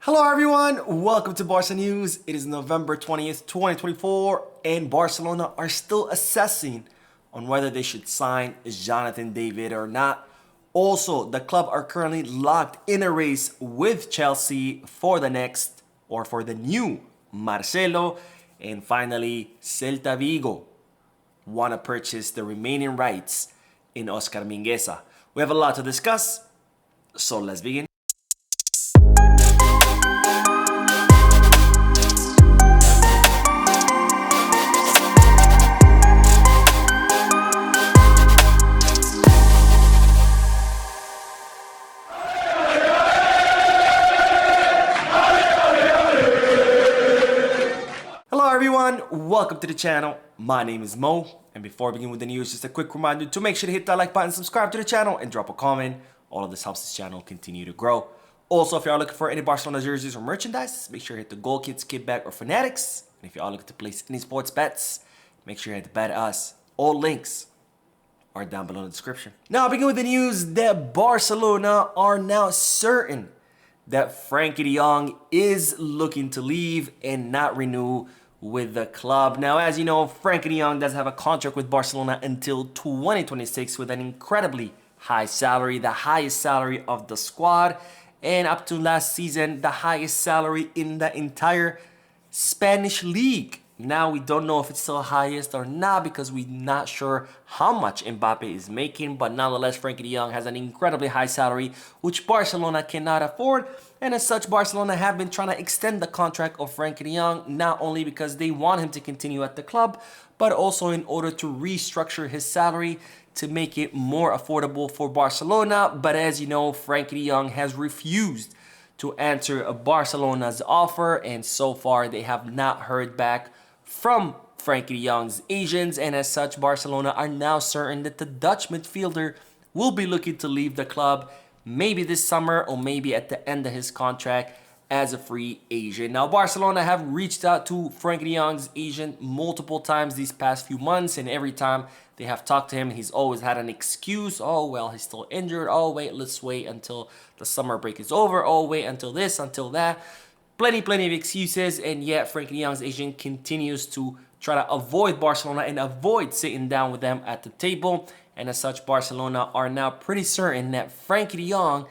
Hello everyone, welcome to Barca News. It is November 20th, 2024, and Barcelona are still assessing on whether they should sign Jonathan David or not. Also, the club are currently locked in a race with Chelsea for the new Marcelo. And finally, Celta Vigo want to purchase the remaining rights in Oscar Mingueza. We have a lot to discuss, so let's begin. Hello everyone, welcome to the channel. My name is Mo, and before we begin with the news, just a quick reminder to make sure to hit that like button, subscribe to the channel, and drop a comment. All of this helps this channel continue to grow. Also, if you are looking for any Barcelona jerseys or merchandise, make sure to hit the Goal Kids, Kickback, or Fanatics. And if you are looking to place any sports bets, make sure you hit the Bet Us. All links are down below in the description. Now, begin with the news that Barcelona are now certain that Frenkie de Jong is looking to leave and not renew with the club. Now, as you know, Frenkie de Jong does have a contract with Barcelona until 2026 with an incredibly high salary, the highest salary of the squad, and up to last season, the highest salary in the entire Spanish league. Now, we don't know if it's still highest or not because we're not sure how much Mbappe is making, but nonetheless, Frenkie de Jong has an incredibly high salary, which Barcelona cannot afford. And as such, Barcelona have been trying to extend the contract of Frenkie de Jong, not only because they want him to continue at the club, but also in order to restructure his salary to make it more affordable for Barcelona. But as you know, Frenkie de Jong has refused to answer Barcelona's offer, and so far they have not heard back from Frenkie de Jong's agents, and as such, Barcelona are now certain that the Dutch midfielder will be looking to leave the club maybe this summer or maybe at the end of his contract as a free agent. Now, Barcelona have reached out to Frenkie de Jong's agent multiple times these past few months, and every time they have talked to him, he's always had an excuse. Oh, well, he's still injured. Oh, wait, let's wait until the summer break is over. Oh, wait, until this, until that. Plenty of excuses, and yet Frenkie de Jong's agent continues to try to avoid Barcelona and avoid sitting down with them at the table. And as such, Barcelona are now pretty certain that Frenkie de Jong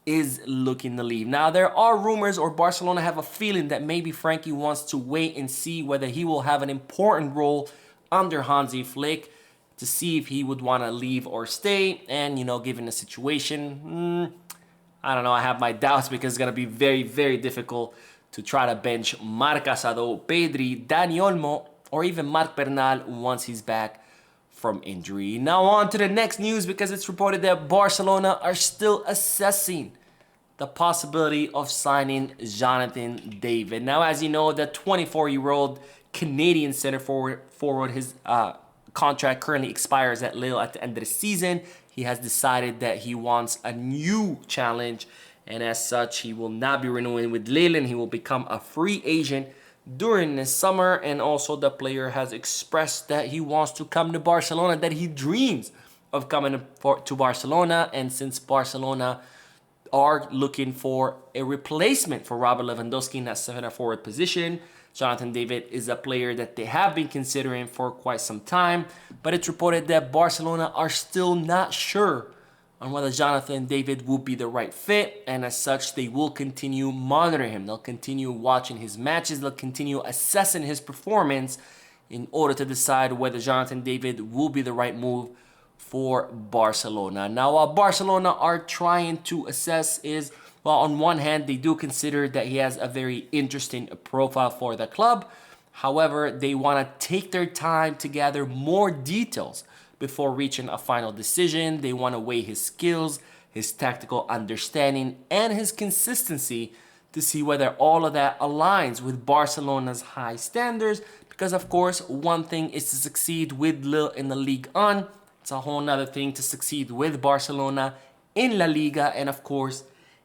is looking to leave. Now, there are rumors, or Barcelona have a feeling that maybe Frenkie wants to wait and see whether he will have an important role under Hansi Flick to see if he would want to leave or stay. And, you know, given the situation, I don't know, I have my doubts because it's going to be very difficult to try to bench Marc Asado, Pedri, Dani Olmo, or even Marc Bernal once he's back from injury. Now on to the next news, because it's reported that Barcelona are still assessing the possibility of signing Jonathan David. Now, as you know, the 24-year-old Canadian center forward, his contract currently expires at Lille at the end of the season. He has decided that he wants a new challenge, and as such, he will not be renewing with Lille, and he will become a free agent during this summer. And also, the player has expressed that he wants to come to Barcelona, that he dreams of coming to Barcelona. And since Barcelona are looking for a replacement for Robert Lewandowski in that center forward position, Jonathan David is a player that they have been considering for quite some time. But it's reported that Barcelona are still not sure on whether Jonathan David will be the right fit, and as such, they will continue monitoring him. They'll continue watching his matches. They'll continue assessing his performance in order to decide whether Jonathan David will be the right move for Barcelona. Now, what Barcelona are trying to assess is, well, on one hand, they do consider that he has a very interesting profile for the club. However, they want to take their time to gather more details before reaching a final decision. They want to weigh his skills, his tactical understanding, and his consistency to see whether all of that aligns with Barcelona's high standards. Because, of course, one thing is to succeed with Lille in the Ligue 1. It's a whole nother thing to succeed with Barcelona in La Liga and, of course,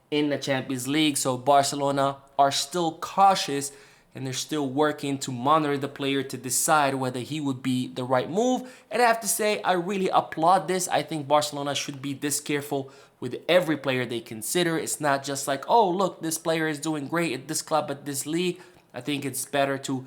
in the Champions League. So Barcelona are still cautious and they're still working to monitor the player to decide whether he would be the right move. And I have to say, I really applaud this. I think Barcelona should be this careful with every player they consider. It's not just like, oh, look, this player is doing great at this club, at this league. I think it's better to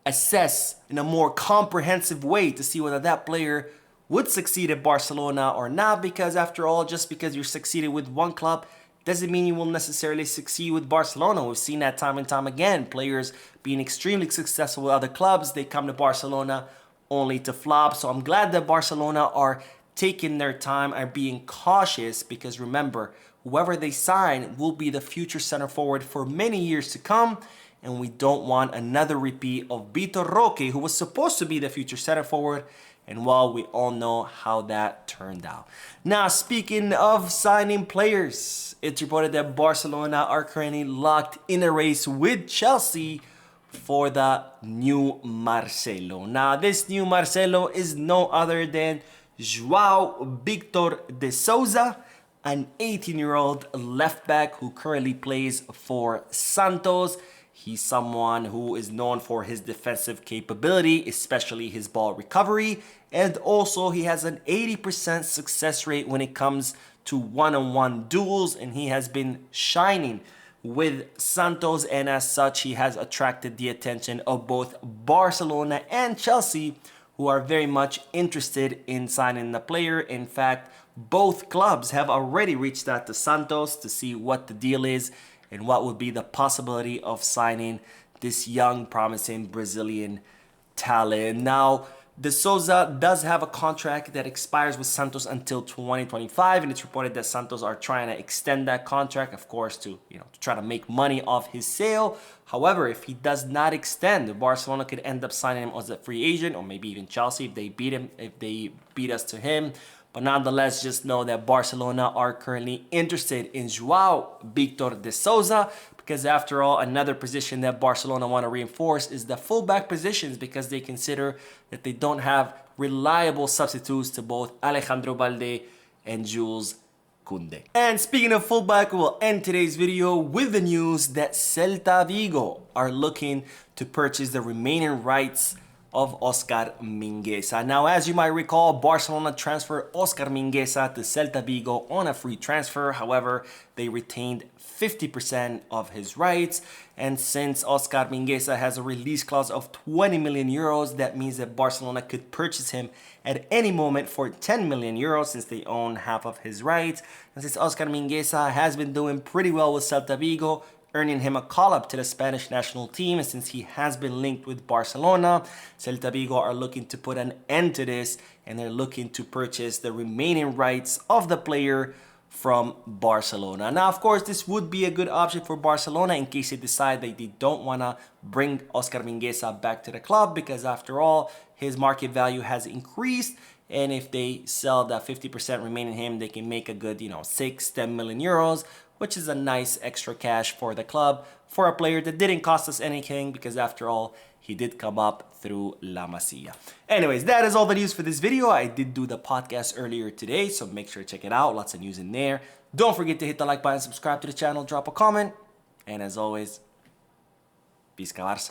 assess in a more comprehensive way to see whether that player would succeed at Barcelona or not, because after all, just because you're succeeded with one club doesn't mean you will necessarily succeed with Barcelona. We've seen that time and time again. Players being extremely successful with other clubs, they come to Barcelona only to flop. So I'm glad that Barcelona are taking their time, are being cautious, because remember, whoever they sign will be the future center forward for many years to come. And we don't want another repeat of Vitor Roque, who was supposed to be the future center forward. And well, we all know how that turned out. Now, speaking of signing players, it's reported that Barcelona are currently locked in a race with Chelsea for the new Marcelo. Now, this new Marcelo is no other than João Victor de Souza, an 18-year-old left back who currently plays for Santos. He's someone who is known for his defensive capability, especially his ball recovery. And also he has an 80% success rate when it comes to one-on-one duels. And he has been shining with Santos. And as such, he has attracted the attention of both Barcelona and Chelsea, who are very much interested in signing the player. In fact, both clubs have already reached out to Santos to see what the deal is and what would be the possibility of signing this young, promising Brazilian talent. Now, De Souza does have a contract that expires with Santos until 2025, and it's reported that Santos are trying to extend that contract, of course, to try to make money off his sale. However, if he does not extend, Barcelona could end up signing him as a free agent, or maybe even Chelsea if they beat us to him. But nonetheless, just know that Barcelona are currently interested in João Victor de Souza, because after all, another position that Barcelona want to reinforce is the fullback positions, because they consider that they don't have reliable substitutes to both Alejandro Balde and Jules Koundé. And speaking of fullback, we'll end today's video with the news that Celta Vigo are looking to purchase the remaining rights of Oscar Mingueza. Now, as you might recall, Barcelona transferred Oscar Mingueza to Celta Vigo on a free transfer. However, they retained 50% of his rights. And since Oscar Mingueza has a release clause of 20 million euros, that means that Barcelona could purchase him at any moment for 10 million euros since they own half of his rights. And since Oscar Mingueza has been doing pretty well with Celta Vigo, earning him a call-up to the Spanish national team, and since he has been linked with Barcelona, Celta Vigo are looking to put an end to this, and they're looking to purchase the remaining rights of the player from Barcelona. Now, of course, this would be a good option for Barcelona in case they decide that they don't want to bring Oscar Mingueza back to the club, because after all, his market value has increased. And if they sell that 50% remaining him, they can make a good, 6-10 million euros, which is a nice extra cash for the club for a player that didn't cost us anything, because after all, he did come up through La Masia. Anyways, that is all the news for this video. I did do the podcast earlier today, so make sure to check it out. Lots of news in there. Don't forget to hit the like button, subscribe to the channel, drop a comment. And as always, peace, Barça.